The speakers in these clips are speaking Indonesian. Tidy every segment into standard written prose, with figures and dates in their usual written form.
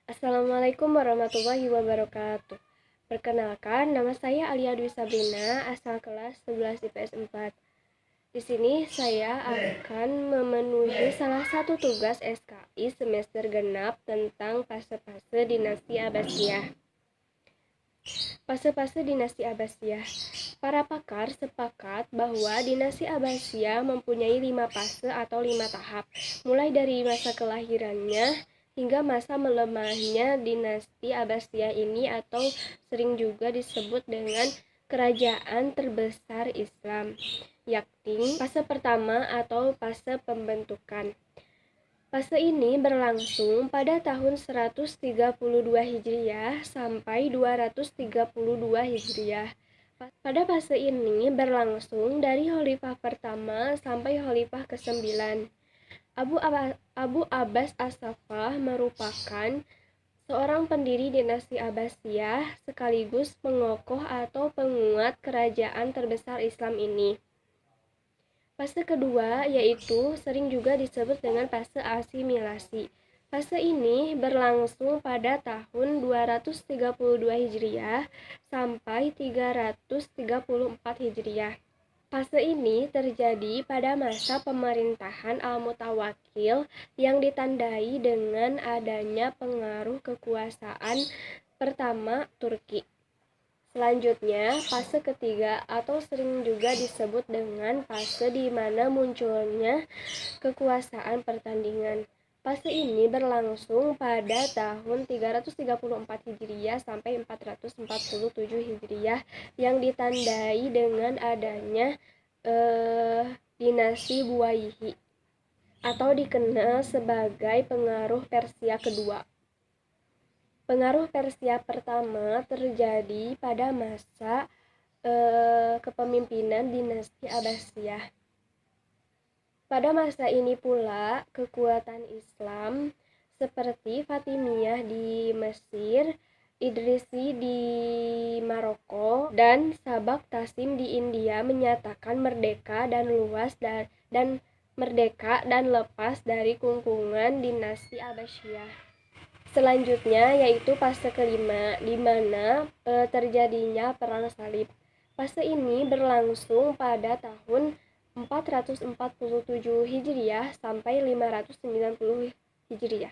Assalamualaikum warahmatullahi wabarakatuh. Perkenalkan, nama saya Alia Dwi Sabrina, asal kelas 11 IPS 4. Di sini saya akan memenuhi salah satu tugas SKI semester genap tentang fase-fase dinasti Abbasiyah. Fase-fase dinasti Abbasiyah. Para pakar sepakat bahwa dinasti Abbasiyah mempunyai 5 fase atau 5 tahap, mulai dari masa kelahirannya hingga masa melemahnya dinasti Abbasiyah ini, atau sering juga disebut dengan kerajaan terbesar Islam, yakni fase pertama atau fase pembentukan. Fase ini berlangsung pada tahun 132 Hijriah sampai 232 Hijriah. Pada fase ini berlangsung dari Khalifah pertama sampai Khalifah ke-9. Abu Abbas As-Saffah merupakan seorang pendiri dinasti Abbasiyah sekaligus pengokoh atau penguat kerajaan terbesar Islam ini. Fase kedua yaitu sering juga disebut dengan fase asimilasi. Fase ini berlangsung pada tahun 232 Hijriah sampai 334 Hijriah. Fase ini terjadi pada masa pemerintahan Al-Mutawakkil yang ditandai dengan adanya pengaruh kekuasaan pertama Turki. Selanjutnya, fase ketiga atau sering juga disebut dengan fase di mana munculnya kekuasaan pertandingan. Fase ini berlangsung pada tahun 334 Hijriah sampai 447 Hijriah yang ditandai dengan adanya dinasti Buwayhi atau dikenal sebagai pengaruh Persia kedua. Pengaruh Persia pertama terjadi pada masa kepemimpinan dinasti Abbasiyah. Pada masa ini pula, kekuatan Islam seperti Fatimiyah di Mesir, Idrisi di Maroko, dan Sabak Tasim di India menyatakan merdeka dan lepas dari kungkungan dinasti Abbasiyah. Selanjutnya yaitu fase kelima, di mana terjadinya perang salib. Fase ini berlangsung pada tahun 447 Hijriah sampai 590 Hijriah.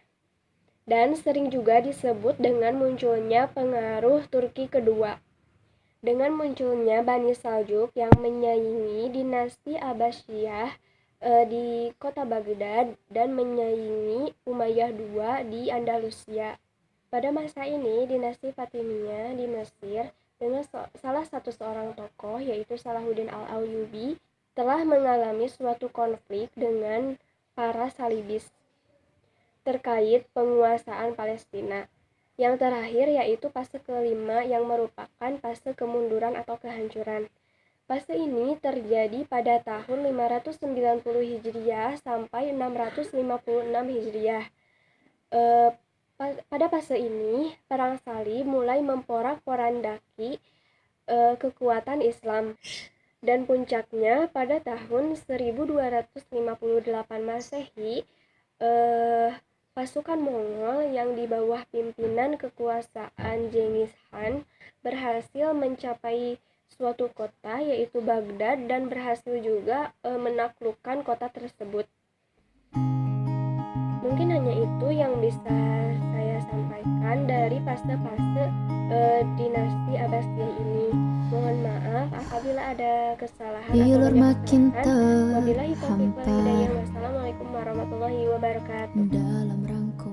Dan sering juga disebut dengan munculnya pengaruh Turki kedua. Dengan munculnya Bani Saljuk yang menyaingi dinasti Abbasiyah di kota Baghdad dan menyaingi Umayyah II di Andalusia. Pada masa ini, dinasti Fatimiyah di Mesir dengan salah satu seorang tokoh yaitu Salahuddin Al-Ayyubi telah mengalami suatu konflik dengan para Salibis terkait penguasaan Palestina. Yang terakhir yaitu fase kelima yang merupakan fase kemunduran atau kehancuran. Fase ini terjadi pada tahun 590 Hijriah sampai 656 Hijriah. Pada fase ini, perang salib mulai memporak-porandaki kekuatan Islam. Dan puncaknya pada tahun 1258 Masehi, pasukan Mongol yang di bawah pimpinan kekuasaan Genghis Khan berhasil mencapai suatu kota yaitu Baghdad dan berhasil juga menaklukkan kota tersebut. Mungkin hanya itu yang bisa saya sampaikan dari fase-fase dinasti Abbasiyah ini. Mohon maaf apabila ada kesalahan atau banyak kesalahan. Wabillahi taufiq wal hidayah. Wassalamualaikum warahmatullahi wabarakatuh. Dalam rangkum